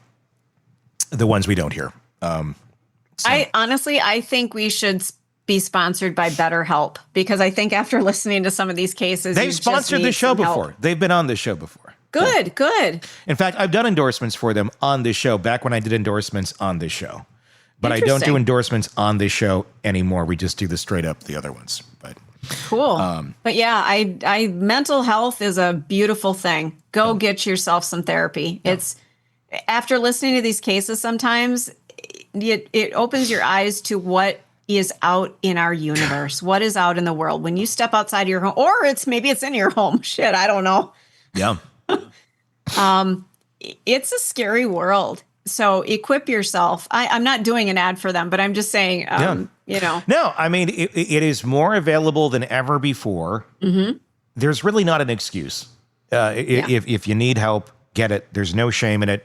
ones we don't hear. I think we should be sponsored by BetterHelp because I think after listening to some of these cases, they've sponsored the show before. Help. They've been on this show before. Good, good. In fact, I've done endorsements for them on this show back when I did endorsements on this show. But I don't do endorsements on this show anymore. We just do the straight up the other ones. But cool. But yeah, I mental health is a beautiful thing. Go get yourself some therapy. Yeah. It's after listening to these cases sometimes it opens your eyes to what is out in our universe, what is out in the world. When you step outside your home, or maybe it's in your home. Shit, I don't know. Yeah. It's a scary world. So equip yourself. I'm not doing an ad for them, but I'm just saying, you know. No, I mean, it is more available than ever before. Mm-hmm. There's really not an excuse. If you need help, get it. There's no shame in it.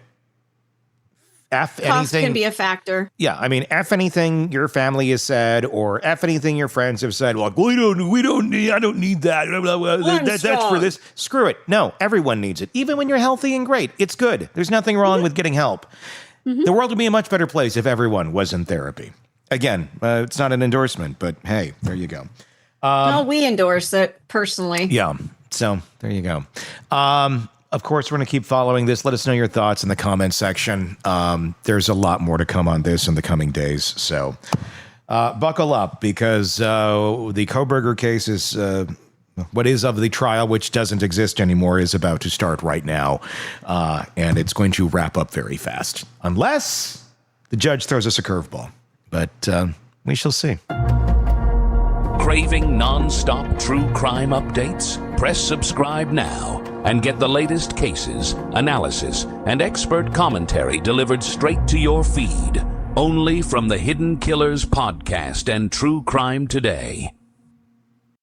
Cost can be a factor. Yeah, I mean, F anything your family has said, or F anything your friends have said. Like, we don't need. I don't need that. That's for this. Screw it. No, everyone needs it. Even when you're healthy and great, it's good. There's nothing wrong with getting help. Mm-hmm. The world would be a much better place if everyone was in therapy. Again, it's not an endorsement, but hey, there you go. Well, we endorse it personally. Yeah. So there you go. Of course, we're going to keep following this. Let us know your thoughts in the comments section. There's a lot more to come on this in the coming days. So buckle up because the Kohberger case is what is of the trial, which doesn't exist anymore, is about to start right now. And it's going to wrap up very fast, unless the judge throws us a curveball. But we shall see. Craving non-stop true crime updates? Press subscribe now and get the latest cases, analysis, and expert commentary delivered straight to your feed. Only from the Hidden Killers podcast and True Crime Today.